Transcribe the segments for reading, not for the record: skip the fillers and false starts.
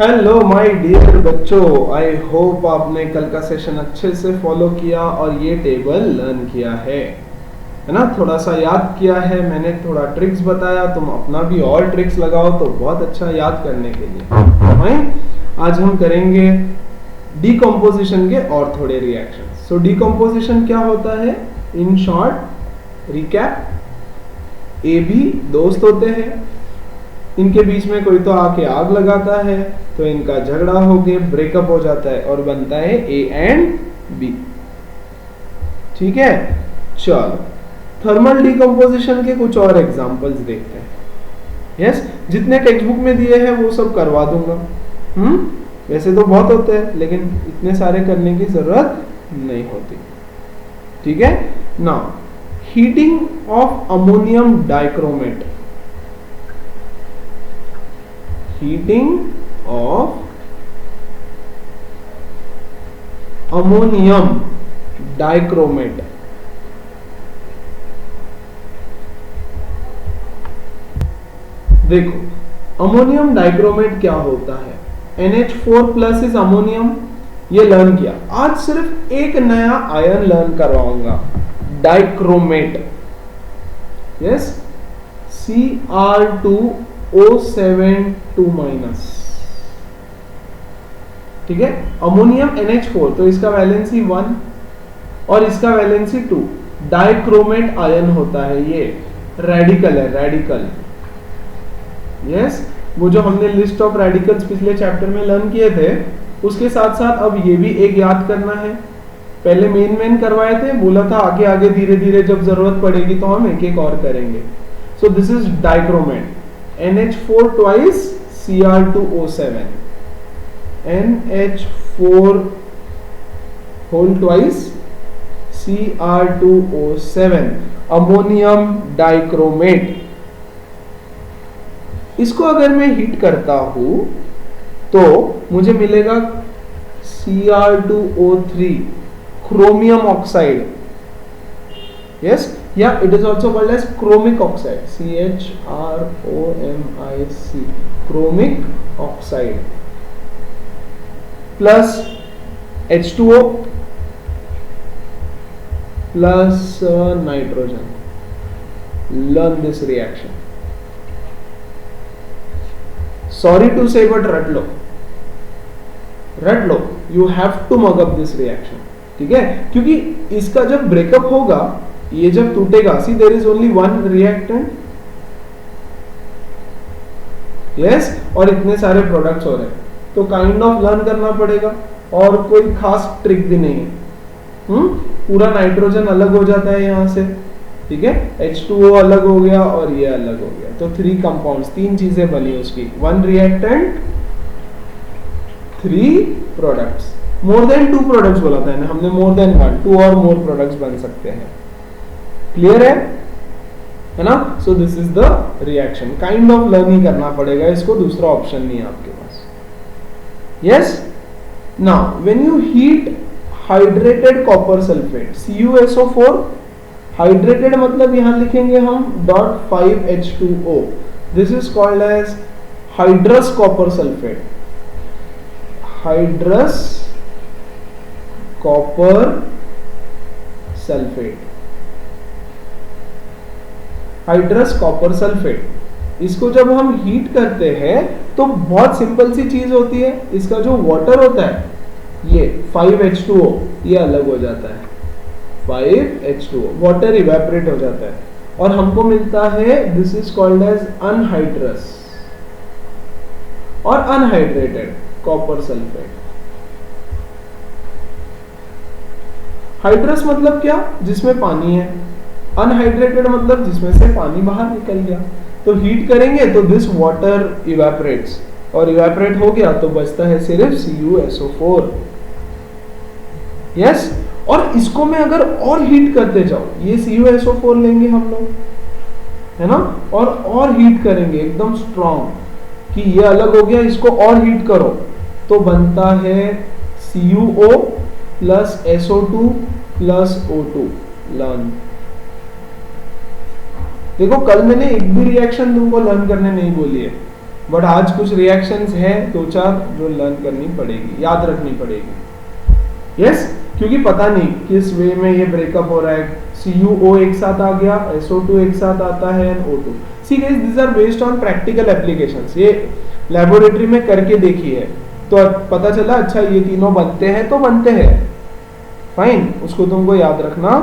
Hello my dear बच्चों, I hope आपने कल का सेशन अच्छे से फॉलो किया और ये टेबल लर्न किया है ना। थोड़ा सा याद किया है मैंने, थोड़ा ट्रिक्स बताया, तुम अपना भी और ट्रिक्स लगाओ तो बहुत अच्छा याद करने के लिए। आज हम करेंगे डीकम्पोजिशन के और थोड़े रिएक्शन। सो डीकम्पोजिशन क्या होता है? In short recap, A B दोस्त होते हैं, इनके बीच में कोई तो आके आग लगाता है तो इनका झगड़ा हो के ब्रेकअप हो जाता है और बनता है ए एंड बी। ठीक है, चलो थर्मल डिकम्पोजिशन के कुछ और एग्जांपल्स देखते हैं। यस, जितने टेक्स्ट बुक में दिए हैं वो सब करवा दूंगा। वैसे तो बहुत होते हैं लेकिन इतने सारे करने की जरूरत नहीं होती। ठीक है, now heating of ammonium dichromate. Heating of ammonium dichromate. देखो अमोनियम डाइक्रोमेट क्या होता है? NH4 प्लस इज अमोनियम, ये लर्न किया। आज सिर्फ एक नया आयन लर्न करवाऊंगा, डाइक्रोमेट। Yes, Cr2O7 2-। ठीक है, अमोनियम NH4 तो इसका वैलेंसी 1 और इसका वैलेंसी 2। डाइक्रोमेट आयन होता है, ये रेडिकल है, रेडिकल। यस, वो जो हमने लिस्ट ऑफ रेडिकल्स पिछले चैप्टर में लर्न किए थे उसके साथ साथ अब ये भी एक याद करना है। पहले मेन करवाए थे, बोला था आगे आगे धीरे धीरे जब जरूरत पड़ेगी तो हम एक एक और करेंगे। सो this is dichromate, NH4 twice Cr2O7, NH4 whole twice Cr2O7, ammonium dichromate. इसको अगर मैं हीट करता हूं तो मुझे मिलेगा Cr2O3, क्रोमियम ऑक्साइड। यस, या it is also called as chromic oxide, CHROMIC, chromic oxide plus H2O plus nitrogen. Learn this reaction. Sorry to say but रट लो, you have to mug up this reaction. ठीक है, क्योंकि इसका जब breakup होगा, ये जब टूटेगा, see there is only one reactant. Yes, और इतने सारे प्रोडक्ट्स हो रहे हैं तो काइंड ऑफ लर्न करना पड़ेगा और कोई खास ट्रिक भी नहीं है। पूरा नाइट्रोजन अलग हो जाता है यहां से। ठीक है, H2O अलग हो गया और ये अलग हो गया, तो 3 कंपाउंड्स, 3 चीजें बनी उसकी, 1 reactant 3 products. More than 2 products बोला था ना हमने, मोर देन 1, 2 और मोर प्रोडक्ट्स बन सकते हैं। क्लियर है ना? So this is the reaction. Kind of learn ही करना पड़ेगा इसको, दूसरा ऑप्शन नहीं है आपके पास। Yes, now when you heat hydrated copper sulphate, CuSO4, hydrated मतलब यहां लिखेंगे हम .5H2O, this is called as hydrous copper sulphate. Hydrous copper sulphate, hydrous copper sulphate. इसको जब हम हीट करते हैं तो बहुत सिंपल सी चीज होती है, इसका जो वाटर होता है ये 5H2O, ये अलग हो जाता है, 5H2O, वाटर इवेपोरेट हो जाता है और हमको मिलता है, this is called as anhydrous और अनहाइड्रेटेड कॉपर सल्फेट। हाइड्रस मतलब क्या? जिसमें पानी है। अनहाइड्रेटेड मतलब जिसमें से पानी बाहर निकल गया। तो हीट करेंगे तो दिस वाटर इवेपोरेट्स, और इवेपोरेट हो गया तो बचता है सिर्फ CuSO4। यस, और इसको मैं अगर और हीट करते जाओ, ये CuSO4 लेंगे हम लोग, है ना, और हीट करेंगे एकदम स्ट्रॉन्ग कि ये अलग हो गया, इसको और हीट करो तो बनता है CuO plus SO2 plus O2। Learn, देखो कल मैंने एक भी रिएक्शन तुमको लर्न करने नहीं बोली है, बट आज कुछ रिएक्शंस हैं दो चार जो लर्न करनी पड़ेगी, याद रखनी पड़ेगी। यस, क्योंकि पता नहीं किस वे में ये ब्रेकअप हो रहा है। CuO एक साथ आ गया, SO2 एक साथ आता है, and O2। See guys, this are based on practical applications. ये लेबोरेटरी में करके देखी है तो पता चला अच्छा ये तीनों बनते हैं तो बनते हैं, फाइन, उसको तुमको याद रखना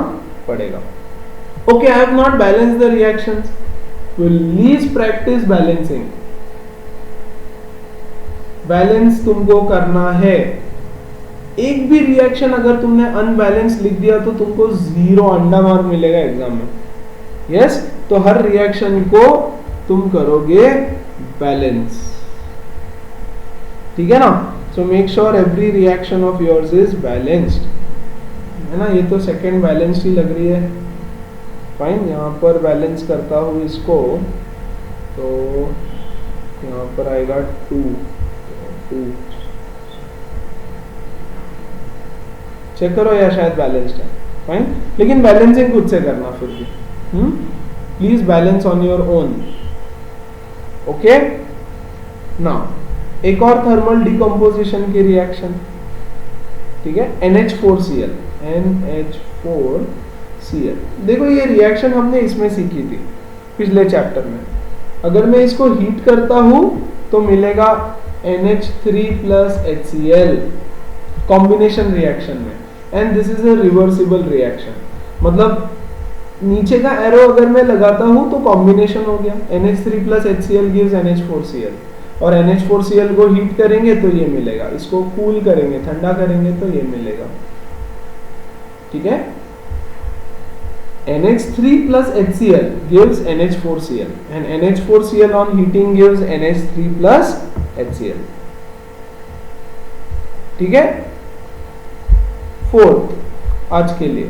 पड़ेगा। Okay, I have not balance the reactions, please practice balancing. Balance तुमको करना है। एक भी रिएक्शन अगर तुमने अनबैलेंस लिख दिया तो तुमको 0 अंडा मार्क मिलेगा एग्जाम में। यस, तो हर रिएक्शन को तुम करोगे बैलेंस, ठीक है ना। So make sure every reaction of yours is balanced, है ना। ये तो सेकंड बैलेंस्ड ही लग रही है, फाइन। यहाँ पर बैलेंस करता हूँ इसको, तो यहाँ पर आएगा 2 चेक करो, या शायद बैलेंस्ड है, फाइन। लेकिन बैलेंसिंग खुद से करना फिर भी, please balance on your own. Okay, now एक और थर्मल डिकम्पोजिशन की रिएक्शन, ठीक है, NH4Cl। देखो ये रिएक्शन हमने इसमें सीखी थी पिछले चैप्टर में। अगर मैं इसको हीट करता हूं तो मिलेगा NH3 plus HCl combination reaction में, and this is a reversible reaction. मतलब नीचे का एरो अगर मैं लगाता हूं तो कॉम्बिनेशन हो गया, NH3 plus HCl gives NH4Cl, और NH4Cl को हीट करेंगे तो ये मिलेगा, इसको कूल करेंगे, ठंडा करेंगे तो ये मिलेगा, ठीक है। NH3 plus HCl gives NH4Cl, and NH4Cl on heating gives NH3 plus HCl, ठीक है। फोर्थ, आज के लिए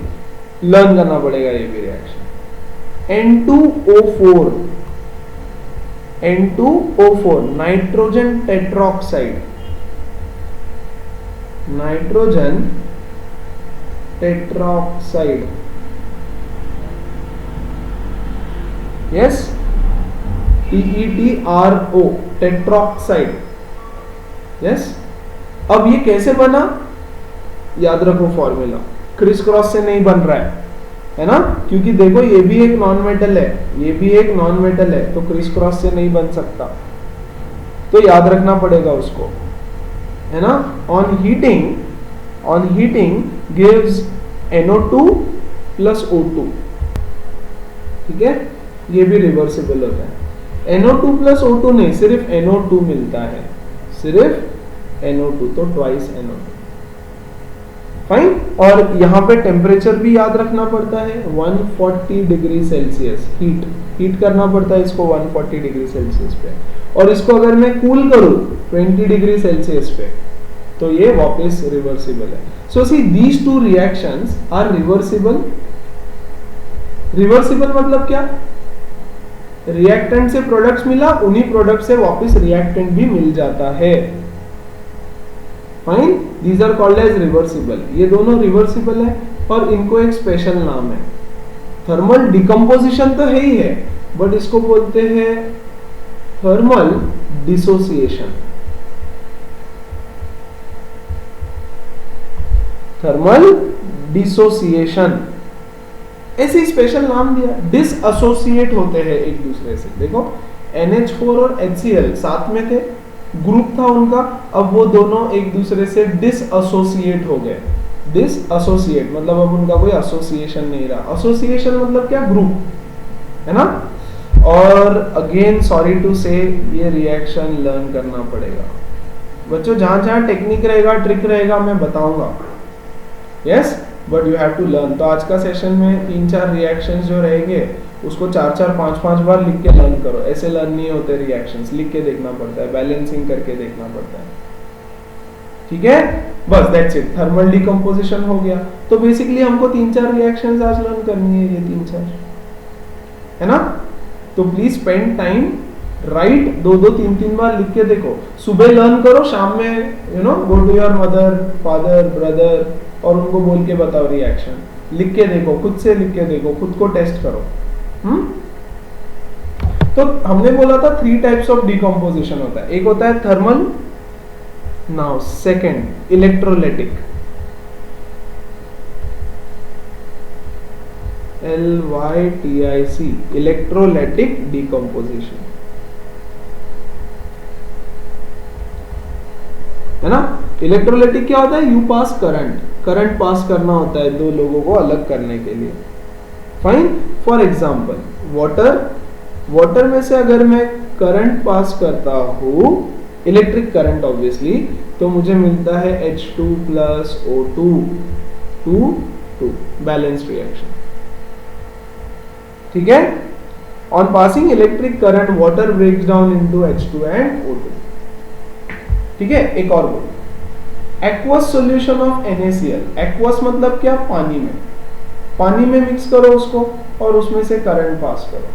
लर्न करना पड़ेगा ये भी reaction, N2O4 nitrogen tetroxide, yes, TETRO tetroxide, yes. अब ये कैसे बना, याद रखो फॉर्मूला, क्रिस क्रॉस से नहीं बन रहा है ना, क्योंकि देखो ये भी एक नॉन मेटल है, ये भी एक नॉन मेटल है, तो क्रिस क्रॉस से नहीं बन सकता, तो याद रखना पड़ेगा उसको, है ना। On heating gives NO2 plus O2, ठीक है, ये भी रिवर्सिबल होता है। NO2 plus O2 नहीं, सिर्फ NO2 मिलता है, सिर्फ NO2, तो ट्वाइस NO2, फाइन। और यहाँ पे टेम्परेचर भी याद रखना पड़ता है, 140 डिग्री सेल्सियस हीट करना पड़ता है इसको 140 डिग्री सेल्सियस पे, और इसको अगर मैं कूल करूं 20 डिग्री सेल्सियस पे तो ये वापस रिवर्सिबल है। So see these two reactions are reversible. Reversible मतलब क्या, रिएक्टेंट से प्रोडक्ट्स मिला, उन्हीं प्रोडक्ट से वापस रिएक्टेंट भी मिल जाता है, fine. These are called as reversible. ये दोनों रिवर्सिबल है और इनको एक स्पेशल नाम है, थर्मल डिकम्पोजिशन तो है ही है, बट इसको बोलते हैं थर्मल डिसोसिएशन। थर्मल डिसोसिएशन, ऐसे स्पेशल नाम दिया। डिसएसोसिएट होते हैं एक दूसरे से। देखो NH4 और HCl साथ में थे, ग्रुप था उनका, अब वो दोनों एक दूसरे से डिसएसोसिएट हो गए। डिसएसोसिएट मतलब अब उनका कोई एसोसिएशन नहीं रहा। एसोसिएशन मतलब क्या, ग्रुप, है ना। और अगेन सॉरी टू से ये रिएक्शन लर्न करना पड़ेगा बच्चों। जहां जहां टेक्निक रहेगा, ट्रिक रहेगा, मैं बताऊंगा, yes, but you have to learn. तो आज का सेशन में 3-4 रिएक्शंस जो रहेंगे उसको 4-4, 5-5 बार लिख के लर्न करो। ऐसे लर्न नहीं होते रिएक्शंस, लिख के देखना पड़ता है, बैलेंसिंग करके देखना पड़ता है, ठीक है। बस दैट्स इट, थर्मल डिकम्पोजिशन हो गया। तो बेसिकली हमको 3-4 रिएक्शंस आज लर्न करनी है, ये 3-4, है ना। तो प्लीज स्पेंड टाइम, राइट, 2-2, 3-3 बार लिख के देखो। सुबह लर्न करो, शाम में go to your mother, father, brother और उनको बोल के बताओ रिएक्शन, लिख के देखो, खुद से लिख के देखो, खुद को टेस्ट करो। तो हमने बोला था 3 टाइप्स ऑफ डिकम्पोजिशन होता है, एक होता है thermal, now second electrolytic, LYTIC, electrolytic decomposition, है ना। इलेक्ट्रोलाइटिक क्या होता है? यू पास करंट पास करना होता है दो लोगों को अलग करने के लिए। फाइन, फॉर एग्जाम्पल वाटर में से अगर मैं करंट पास करता हूं, इलेक्ट्रिक करंट ऑब्वियसली, तो मुझे मिलता है H2 plus O2 2 balance reaction. ठीक है, on passing electric current water breaks down into H2 and O2। ठीक है, एक और बोल, aqueous solution of NaCl। Aqueous मतलब क्या? पानी में मिक्स करो उसको और उसमें से करंट पास करो।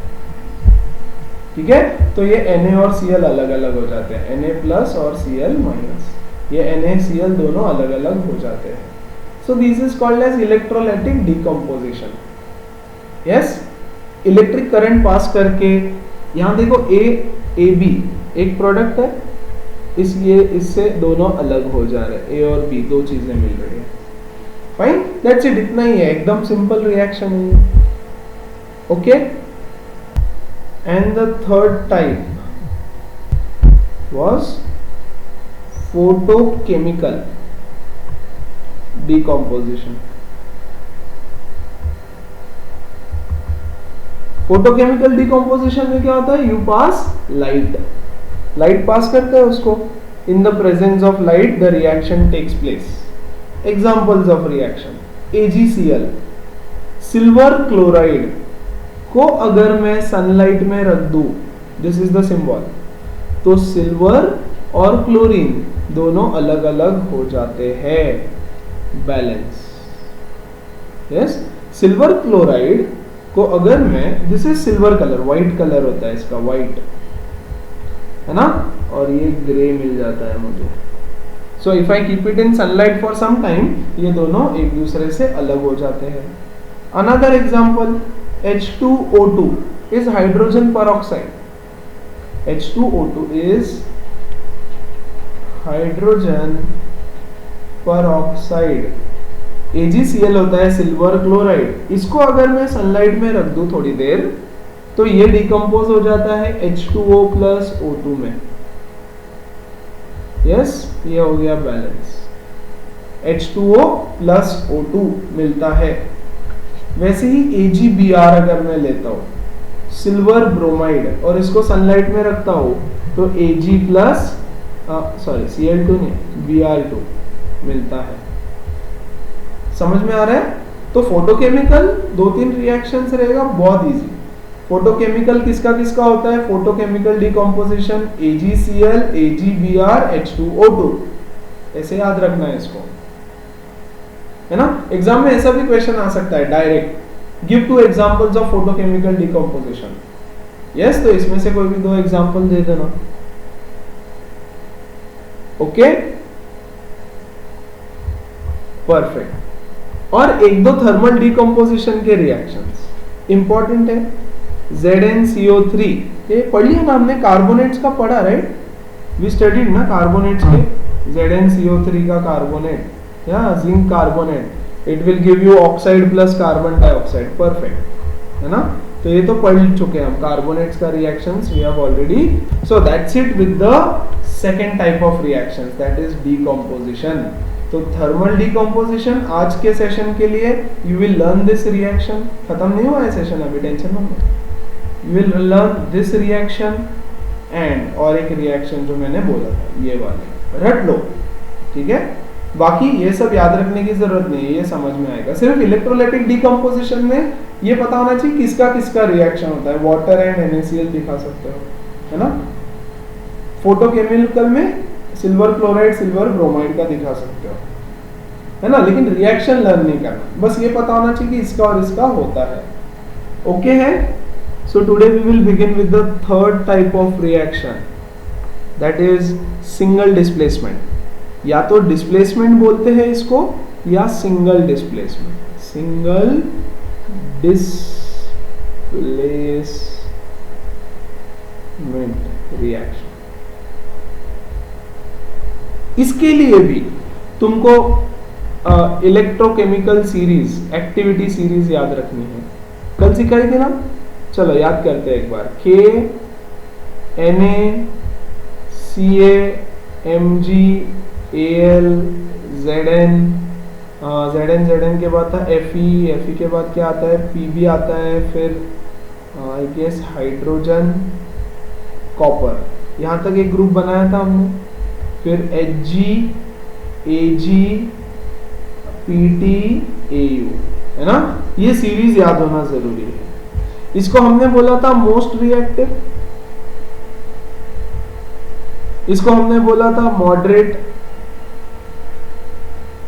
ठीक है, तो ये Na और Cl अलग अलग हो जाते हैं, Na प्लस और Cl माइनस, ये NaCl दोनों अलग अलग हो जाते हैं। So this is called as electrolytic decomposition. Yes, electric current pass करके, यहां देखो AB एक प्रोडक्ट है, इसलिए इससे दोनों अलग हो जा रहे हैं, A और B दो चीजें मिल रही है। फाइन, दैट्स इट, इतना ही है, एकदम सिंपल रिएक्शन है। Okay, and the third type was photochemical decomposition. Photochemical decomposition में क्या होता है? यू पास लाइट पास करते हैं उसको, in the presence of light the reaction takes place. Examples of reaction, AgCl, silver chloride को अगर मैं सनलाइट में रख दूं, दिस इज द सिंबल, तो सिल्वर और क्लोरीन दोनों अलग अलग हो जाते हैं, बैलेंस। यस, सिल्वर क्लोराइड को अगर मैं, this is silver colour, white colour होता है इसका, व्हाइट है ना, और ये ग्रे मिल जाता है मुझे। So if I keep it in sunlight for some time, ये दोनों एक दूसरे से अलग हो जाते हैं। Another example, H2O2 is hydrogen peroxide. H2O2 is hydrogen peroxide. AgCl होता है सिल्वर क्लोराइड, इसको अगर मैं सनलाइट में रख दूं थोड़ी देर, तो ये डिकम्पोज हो जाता है H2O प्लस O2 में। यस, ये हो गया बैलेंस, H2O प्लस O2 मिलता है। वैसे ही AgBr अगर मैं लेता हूं, सिल्वर ब्रोमाइड, और इसको सनलाइट में रखता हूं, तो Ag प्लस Cl2 नहीं, Br2 मिलता है। समझ में आ रहा है? तो फोटोकेमिकल 2-3 रिएक्शंस रहेगा, बहुत इजी। फोटोकेमिकल किसका किसका होता है? Photochemical decomposition AgCl, AgBr, H2O2, ऐसे याद रखना है इसको, है ना। एग्जाम में ऐसा भी क्वेश्चन आ सकता है direct, give 2 examples of photochemical decomposition. Yes, तो इसमें से कोई भी 2 एग्जांपल दे देना। Okay, perfect. और 1-2 थर्मल डिकम्पोजिशन के रिएक्शंस इंपॉर्टेंट है। ZnCO3, ये पढ़ लिया ना हमने, कार्बोनेट्स का पढ़ा, राइट? वी स्टडीड ना कार्बोनेट्स के, ZnCO3 का कार्बोनेट या zinc carbonate, it will give you oxide plus carbon dioxide, perfect, है ना। तो ये तो पढ़ चुके हैं हम, कार्बोनेट्स का reactions we have already. So that's it with the second type of reactions, that is decomposition. तो थर्मल डिकम्पोजिशन आज के सेशन के लिए you will learn this reaction, खत्म नहीं हुआ है सेशन अभी, टेंशन मत लो। You will learn this reaction and और एक रिएक्शन जो मैंने बोला था, ये वाले रट लो, ठीक है। बाकी ये सब याद रखने की जरूरत नहीं है, ये समझ में आएगा। सिर्फ इलेक्ट्रोलाइटिक डिकम्पोजिशन में ये पता होना चाहिए किसका किसका रिएक्शन होता है। वाटर एंड NaCl दिखा सकते हो, है ना। फोटोकेमिकल में सिल्वर क्लोराइड, सिल्वर ब्रोमाइड का दिखा सकते हो, है ना। लेकिन रिएक्शन लर्न नहीं करना, बस ये पता होना चाहिए कि इसका और इसका होता है। ओके है। So today we will begin with the third type of reaction, that is single displacement. या तो डिस्प्लेसमेंट बोलते हैं इसको, या single displacement. Single displacement reaction. इसके लिए भी तुमको इलेक्ट्रोकेमिकल सीरीज, एक्टिविटी सीरीज याद रखनी है। कल सिखाई थी ना, चलो याद करते हैं एक बार। KNaClMgAl Zn के बाद था Fe के बाद क्या आता है, Pb आता है, फिर आई गेस हाइड्रोजन, कॉपर, यहां तक एक ग्रुप बनाया था हमने। फिर Hg Ag Pt Au, है ना। ये सीरीज याद होना जरूरी है। इसको हमने बोला था मोस्ट रिएक्टिव, इसको हमने बोला था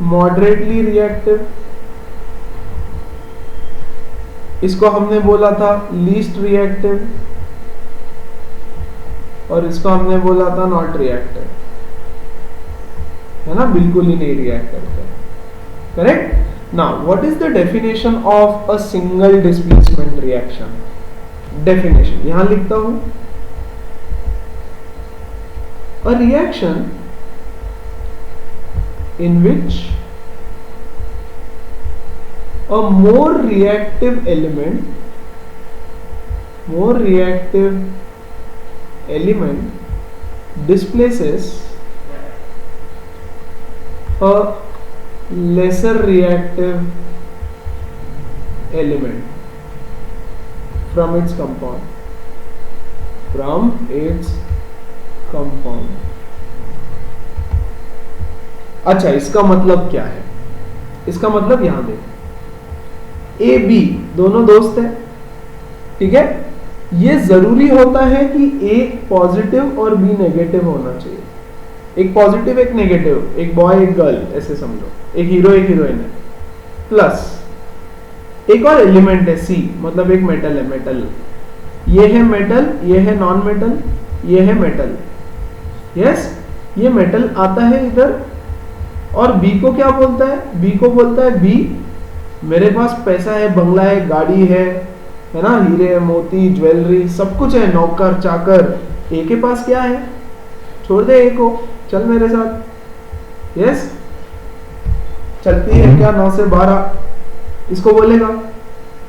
मॉडरेटली रिएक्टिव, इसको हमने बोला था लीस्ट रिएक्टिव, और इसको हमने बोला था नॉट रिएक्टिव, है ना, बिल्कुल ही नहीं रिएक्ट करते। Correct. Now what is the definition of a single displacement reaction? Definition यहां लिखता हूं। A reaction in which a more reactive element displaces a lesser reactive element from its compound। अच्छा, इसका मतलब क्या है? इसका मतलब यहां देखो, ए बी दोनों दोस्त है, ठीक है। ये जरूरी होता है कि ए पॉजिटिव और बी नेगेटिव होना चाहिए। एक पॉजिटिव एक नेगेटिव, एक बॉय एक गर्ल, ऐसे समझो, एक हीरो एक हीरोइन है, प्लस एक और एलिमेंट है सी, मतलब एक मेटल है, मेटल, ये है मेटल, ये है नॉन मेटल, ये है मेटल। यस, ये मेटल आता है इधर, और बी को क्या बोलता है? बी को बोलता है बी मेरे पास पैसा है, बंगला है, गाड़ी है ना, हीरे मोती ज्वेलरी सब कुछ है, नौकर चाकर। ए के पास क्या है? छोड़ दे ए को, चल मेरे साथ। यस, चलती है क्या 9 से 12, इसको बोलेगा,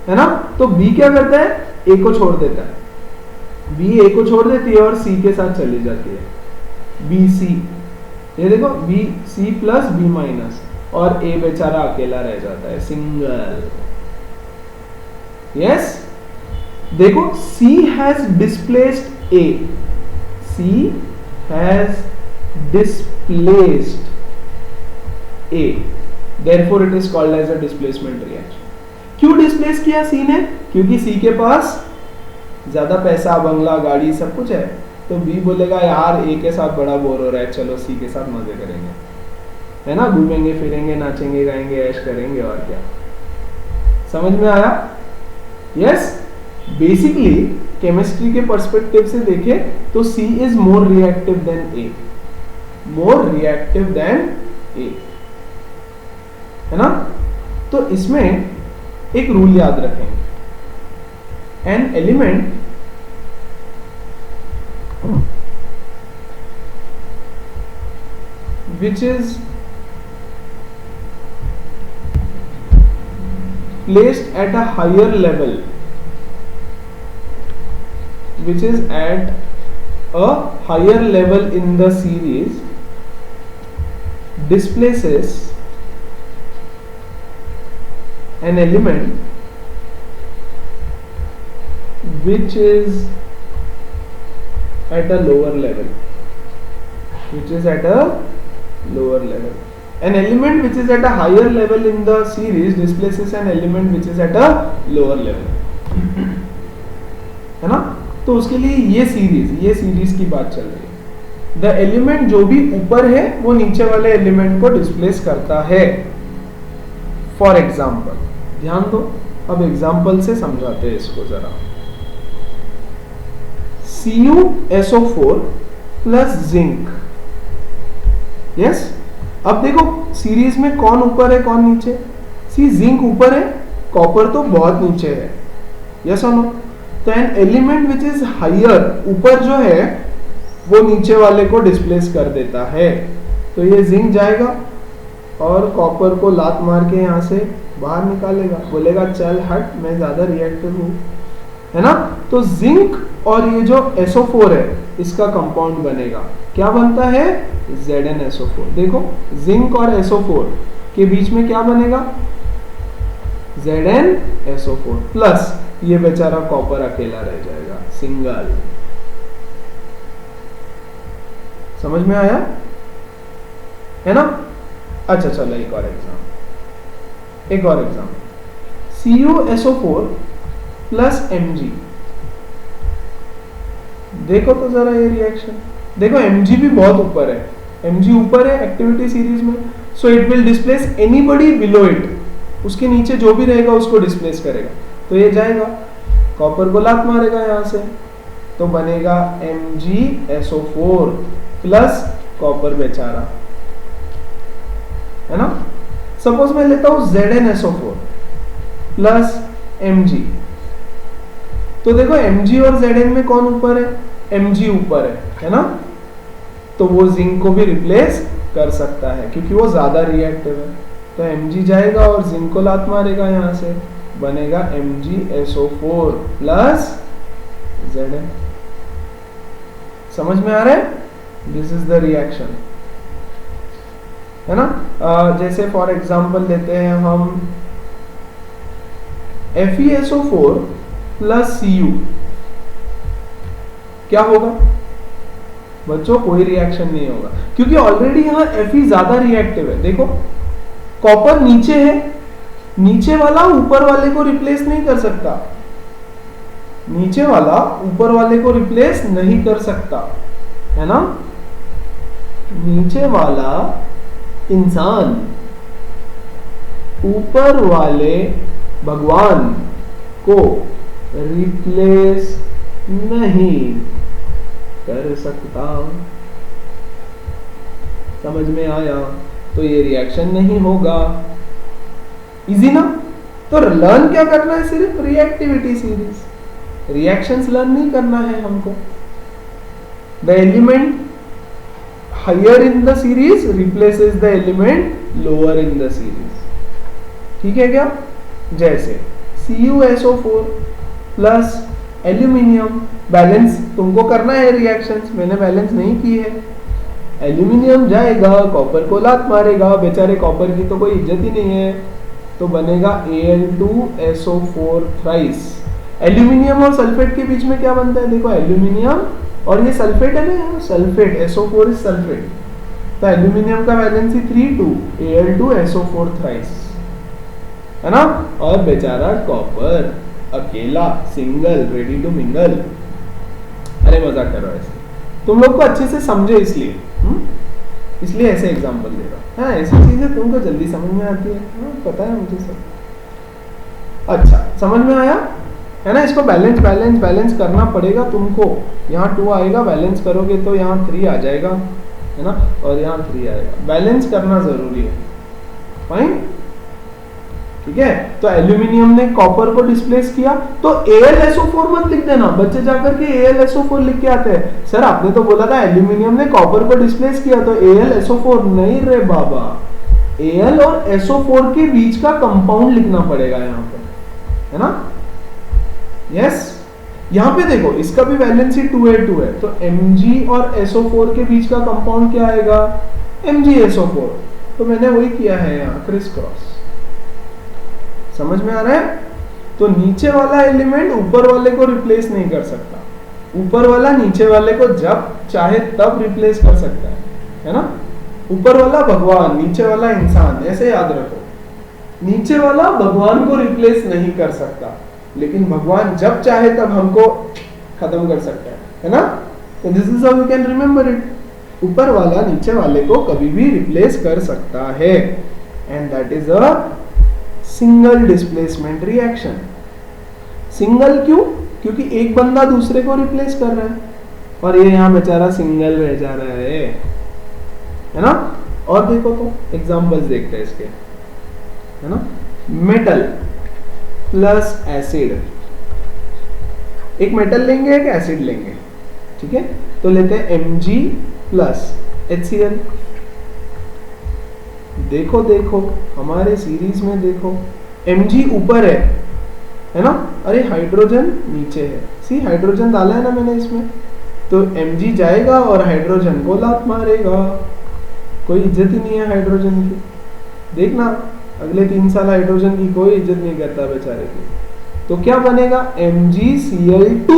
है ना। तो बी क्या करता है? ए को छोड़ देता है, बी ए को छोड़ देती है और सी के साथ चली जाती है, बी सी। ये देखो, B C plus B minus, और ए बेचारा अकेला रह जाता है, सिंगल। यस, देखो, C has displaced A, C has displaced A, therefore it is called as a displacement reaction. क्यों डिस्प्लेस किया सी ने? क्योंकि सी के पास ज्यादा पैसा, बंगला, गाड़ी सब कुछ है। तो बी बोलेगा यार ए के साथ बड़ा बोर हो रहा है, चलो सी के साथ मजे करेंगे, है ना, घूमेंगे फिरेंगे, नाचेंगे गाएंगे, ऐश करेंगे, और क्या। समझ में आया? यस, बेसिकली केमिस्ट्री के पर्सपेक्टिव से देखें तो C is more reactive than A, more reactive than A, है ना। तो इसमें एक रूल याद रखें, an element which is placed at a higher level, which is at a higher level in the series, displaces an element which is at a lower level, which is at a lower level. An element which is at a higher level in the series displaces an element which is at a lower level, है ना। तो उसके लिए ये series की बात चल रही है। द एलिमेंट जो भी ऊपर है वो नीचे वाले एलिमेंट को डिस्प्लेस करता है। फॉर एग्जाम्पल, ध्यान दो, अब एग्जाम्पल से समझाते हैं इसको जरा। CuSO4 plus zinc. यस, अब देखो सीरीज में कौन ऊपर है कौन नीचे? सी जिंक ऊपर है, कॉपर तो बहुत नीचे है, यस और नो। तो an element which is higher, ऊपर जो है वो नीचे वाले को डिस्प्लेस कर देता है। तो ये जिंक जाएगा और कॉपर को लात मार के यहाँ से बाहर निकालेगा, बोलेगा चल हट मैं ज्यादा रिएक्टिव हूँ, है ना। तो जिंक और ये जो SO4 है इसका कंपाउंड बनेगा, क्या बनता है, ZnSO4। देखो जिंक और SO4 के बीच में क्या बनेगा, ZnSO4 प्लस ये बेचारा कॉपर अकेला रह जाएगा, सिंगल। समझ में आया, है ना। अच्छा चलो एक और एग्जाम, CuSO4 प्लस Mg। देखो तो जरा ये रिएक्शन, देखो Mg भी बहुत ऊपर है, Mg ऊपर है एक्टिविटी सीरीज में, so it will displace anybody below it, उसके नीचे जो भी रहेगा उसको डिस्प्लेस करेगा। तो ये जाएगा, कॉपर को लात मारेगा यहां से, तो बनेगा MgSO4 प्लस कॉपर बेचारा, है ना। सपोज मैं लेता हूं ZnSO4 प्लस Mg, तो देखो Mg और Zn में कौन ऊपर है, Mg ऊपर है ना। तो वो जिंक को भी रिप्लेस कर सकता है क्योंकि वो ज्यादा रिएक्टिव है। तो Mg जाएगा और जिंक को लात मारेगा यहां से, बनेगा MgSO4 प्लस Zn। समझ में आ रहा है, दिस इज द रिएक्शन, है ना। जैसे फॉर एग्जांपल लेते हैं हम FeSO4 प्लस Cu, क्या होगा बच्चों, कोई रिएक्शन नहीं होगा क्योंकि ऑलरेडी यहां Fe ज्यादा रिएक्टिव है। देखो कॉपर नीचे है, नीचे वाला ऊपर वाले को रिप्लेस नहीं कर सकता, नीचे वाला ऊपर वाले को रिप्लेस नहीं कर सकता, है ना। नीचे वाला इंसान ऊपर वाले भगवान को रिप्लेस नहीं कर सकता। समझ में आया, तो ये रिएक्शन नहीं होगा, इजी ना। तो लर्न क्या करना है, सिर्फ रिएक्टिविटी सीरीज, रिएक्शंस लर्न नहीं करना है हमको। The element higher in the series replaces the element lower in the series, ठीक है क्या। जैसे CuSO4 प्लस एल्यूमिनियम, बैलेंस तुमको करना है रिएक्शंस, मैंने बैलेंस नहीं की है। एल्यूमिनियम जाएगा, कॉपर को लात मारेगा, बेचारे कॉपर की तो कोई इज्जत ही नहीं है, तो बनेगा Al2SO4 थ्राइस। एल्यूमिनियम और सल्फेट के बीच में क्या बनता है, देखो एल्यूमिनियम और ये सल्फेट है ना, सल्फेट SO4 इज सल्फेट, तो एल्यूमिनियम का वैलेंसी 3 Al2SO4 थ्राइस, है ना। और बेचारा कॉपर अकेला, सिंगल, रेडी टू मिंगल। अरे मजाक कर रहा है, ऐसे तुम लोग को अच्छे से समझे इसलिए ऐसे एग्जांपल दे रहा हूं। ऐसी चीजें तुमको जल्दी समझ में आती है, पता है मुझे सब। अच्छा समझ में आया, है ना। इसको बैलेंस बैलेंस बैलेंस करना पड़ेगा तुमको, यहाँ 2 आएगा, बैलेंस करोगे तो यहाँ 3 आ जाएगा, है ना, और यहाँ 3 आएगा, बैलेंस करना जरूरी है, फाइन, ठीक है। तो एल्यूमिनियम ने कॉपर को डिस्प्लेस किया, तो AlSO4 मत लिख देना, बच्चे जाकर के AlSO4 लिख के आते हैं, सर आपने तो बोला था एल्यूमिनियम ने कॉपर को डिस्प्लेस किया, तो AlSO4 नहीं रे बाबा, Al और SO4 के बीच का कंपाउंड लिखना पड़ेगा यहाँ पे, है ना। यस, यहाँ पे देखो इसका भी वैलेंसी 2a2 है, तो Mg और SO4 के बीच का कंपाउंड क्या आएगा, MgSO4, तो मैंने वही किया है यहाँ, क्रिस क्रॉस। समझ में आ रहा है। तो नीचे वाला एलिमेंट ऊपर वाले को रिप्लेस नहीं कर सकता, ऊपर वाला नीचे वाले को जब चाहे तब रिप्लेस कर सकता है ना। ऊपर वाला भगवान, नीचे वाला इंसान, ऐसे याद रखो। नीचे वाला भगवान को रिप्लेस नहीं कर सकता, लेकिन भगवान जब चाहे तब हमको खत्म कर सकता है ना। तो this is how you can remember it, ऊपर वाला नीचे वाले को कभी भी रिप्लेस कर सकता है, and that is a single displacement reaction. Single क्यों, क्योंकि एक बंदा दूसरे को रिप्लेस कर रहा है, और ये यहाँ बेचारा सिंगल रह जा रहा है ना। और देखो तो एग्जांपल्स देखते हैं इसके, है ना। मेटल प्लस एसिड, एक मेटल लेंगे एक एसिड लेंगे, ठीक है, तो लेते हैं Mg प्लस HCl। देखो देखो हमारे सीरीज में देखो Mg ऊपर है ना, अरे हाइड्रोजन नीचे है, सी हाइड्रोजन डाला है ना मैंने इसमें, तो Mg जाएगा और हाइड्रोजन को लात मारेगा, कोई इज्जत ही नहीं है हाइड्रोजन की। देखना अगले 3 साल हाइड्रोजन की कोई इज्जत नहीं करता बेचारे की। तो क्या बनेगा MgCl2,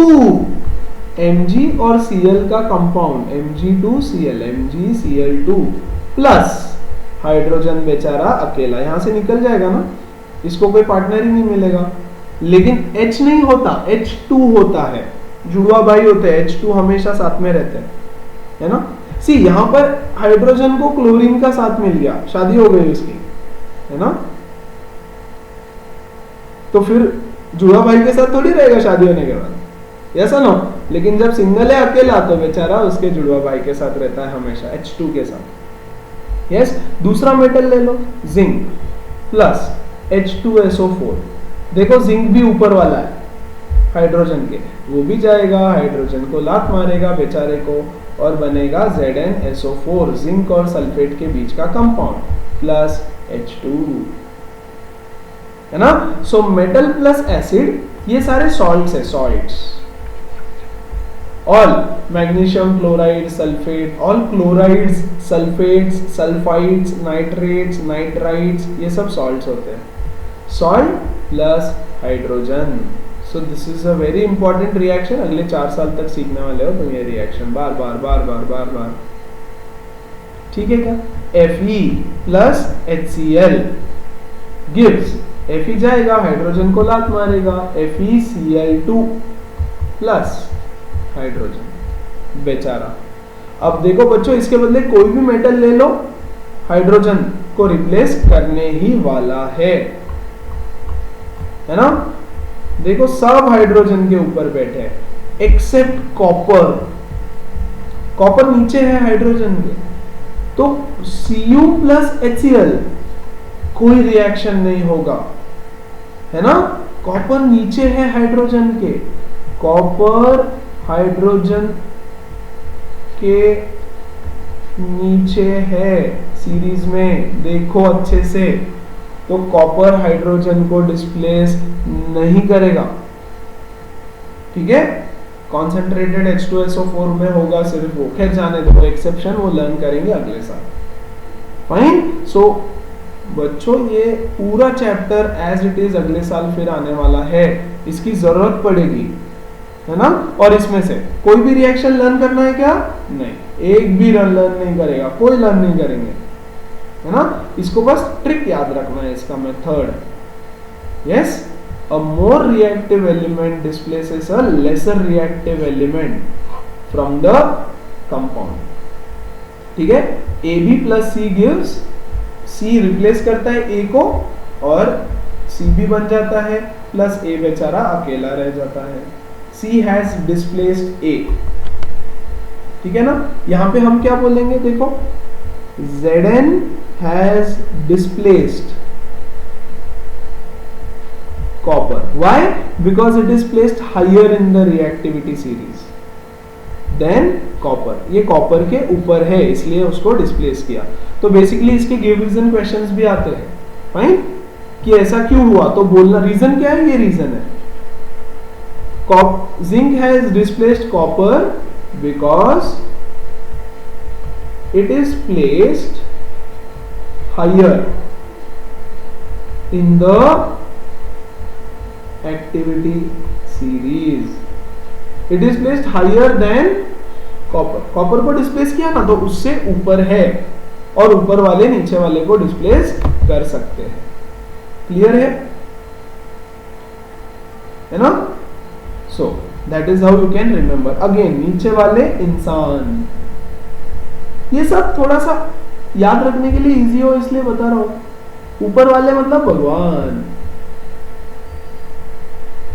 Mg और Cl का compound Mg2Cl, MgCl2 plus hydrogen बेचारा अकेला यहां से निकल जाएगा ना, इसको कोई पार्टनर ही नहीं मिलेगा। लेकिन H नहीं होता, H2 होता है, जुड़वा भाई होते हैं, H2 हमेशा साथ में रहते हैं, है ना। सी यहां पर हाइड्रोजन को क्लोरीन का साथ मिल गया, शादी हो गई उसकी, है ना। तो फिर जुड़वा भाई के साथ थोड़ी रहेगा शादी होने के बाद, ऐसा ना। लेकिन जब सिंगल है अकेला तो बेचारा उसके जुड़वा भाई के साथ रहता है हमेशा, H2 के साथ। यस, दूसरा मेटल ले लो जिंक प्लस H2SO4। देखो जिंक भी ऊपर वाला है हाइड्रोजन के, वो भी जाएगा हाइड्रोजन को लात मारेगा बेचारे को और बनेगा ZnSO4, जिंक और सल्फेट के बीच का कंपाउंड प्लस H2, है ना। सो मेटल प्लस एसिड, ये सारे सॉल्ट्स है, salts. All magnesium chloride, sulphate, all chlorides, sulphates, sulphides, nitrates, nitrides, ये सब सॉल्ट्स होते हैं। Salt plus hydrogen. So this is a very important reaction, अगले 4 साल तक सीखने वाले हो तुम ये रिएक्शन बार बार बार बार बार बार, ठीक है क्या। Fe plus HCl gives, Fe जाएगा हाइड्रोजन को लात मारेगा, FeCl2 प्लस हाइड्रोजन बेचारा। अब देखो बच्चों, इसके बदले कोई भी मेटल ले लो, हाइड्रोजन को रिप्लेस करने ही वाला है ना। देखो सब हाइड्रोजन के ऊपर बैठे हैं एक्सेप्ट कॉपर, कॉपर नीचे है हाइड्रोजन के, तो Cu प्लस HCl कोई रिएक्शन नहीं होगा, है ना। कॉपर नीचे है हाइड्रोजन के, कॉपर हाइड्रोजन के नीचे है सीरीज में, देखो अच्छे से, तो कॉपर हाइड्रोजन को डिस्प्लेस नहीं करेगा, ठीक है। कॉन्सेंट्रेटेड H2SO4 में होगा सिर्फ वो, खैर जाने दो, एक्सेप्शन वो लर्न करेंगे अगले साल, फाइन। सो बच्चों ये पूरा चैप्टर एज इट इज अगले साल फिर आने वाला है, इसकी जरूरत पड़ेगी, है ना। और इसमें से कोई भी रिएक्शन लर्न करना है क्या, नहीं, एक भी लर्न नहीं करेगा, कोई लर्न नहीं करेंगे, है ना। इसको बस ट्रिक याद रखना है इसका method. Yes, a more reactive element displaces a lesser reactive element from the compound, ठीक है। AB plus C gives, C replace करता है A को और C भी बन जाता है, प्लस A बेचारा अकेला रह जाता है। C हैज डिस्प्लेस्ड A, ठीक है ना। यहां पे हम क्या बोलेंगे, देखो Zn has displaced copper. Why? Because it is placed higher in the reactivity series than copper. ये copper के ऊपर है इसलिए उसको डिस्प्लेस किया। तो बेसिकली इसके गिव रीजन क्वेश्चंस भी आते हैं, फाइन, कि ऐसा क्यों हुआ, तो बोलना रीजन क्या है, ये रीजन है। Zinc has displaced copper because it is placed higher in the activity series. It is placed higher than copper. Copper को डिस्प्लेस किया ना, तो उससे ऊपर है और ऊपर वाले नीचे वाले को डिस्प्लेस कर सकते हैं। क्लियर है ना। So that is how you can remember. Again नीचे वाले इंसान, ये सब थोड़ा सा याद रखने के लिए इजी हो इसलिए बता रहा हूं। ऊपर वाले मतलब भगवान,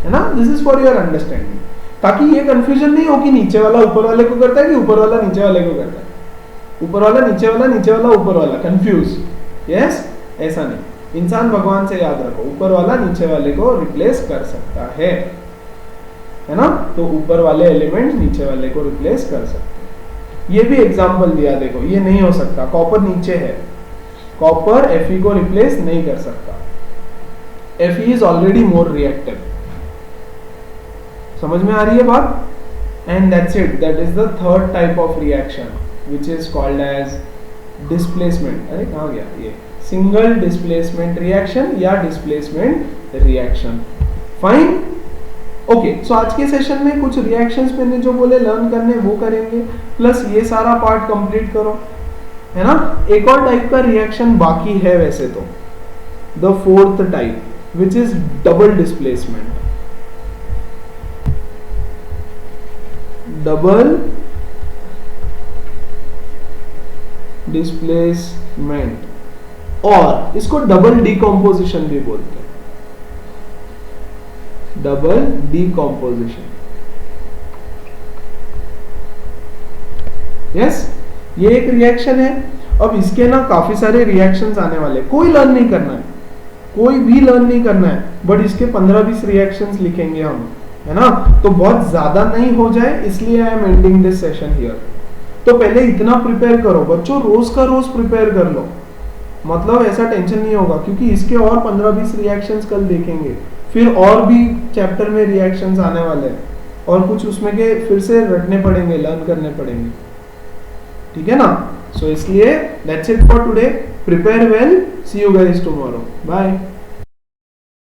है ना। This is for your understanding, ताकि ये कंफ्यूजन नहीं हो कि नीचे वाला ऊपर वाले को करता है कि ऊपर वाला नीचे वाले को करता है, ऊपर वाला नीचे वाला, नीचे वाला ऊपर वाला, कंफ्यूज। यस, ऐसा नहीं। इंसान भगवान से याद रखो, ऊपर वाला नीचे वाले को रिप्लेस कर सकता है। है ना, तो ऊपर वाले एलिमेंट नीचे वाले को रिप्लेस कर सकते हैं। ये भी एग्जांपल दिया, देखो ये नहीं हो सकता, कॉपर नीचे है, कॉपर Fe को रिप्लेस नहीं कर सकता, Fe is already more reactive. समझ में आ रही है बात? And that's it, that is the third type of reaction which is called as displacement. अरे कहाँ गया ये, सिंगल डिस्प्लेसमेंट रिएक्शन या displacement reaction. Fine, okay. So आज के सेशन में कुछ रिएक्शंस मैंने जो बोले लर्न करने वो करेंगे, प्लस ये सारा पार्ट कंप्लीट करो, है ना। एक और टाइप का रिएक्शन बाकी है वैसे तो, the fourth type which is double displacement. Double displacement, और इसको डबल डीकंपोजिशन भी बोलते हैं, डबल डीकंपोजिशन। यस, ये एक रिएक्शन है। अब इसके ना काफी सारे रिएक्शंस आने वाले, कोई लर्न नहीं करना है, कोई भी लर्न नहीं करना है, बट इसके 15-20 रिएक्शंस लिखेंगे हम, है ना। तो बहुत ज्यादा नहीं हो जाए, इसलिए I am ending this session here. तो पहले इतना प्रिपेयर करो बच्चों, रोज का रोज प्रिपेयर कर लो, मतलब ऐसा टेंशन नहीं होगा, क्योंकि इसके और 15-20 रिएक्शंस कल देखेंगे, फिर और भी चैप्टर में रिएक्शंस आने वाले हैं, और कुछ उसमें के फिर से रटने पड़ेंगे, लर्न करने पड़ेंगे, ठीक है ना। सो इसलिए that's it for today, prepare well, see you guys tomorrow, bye.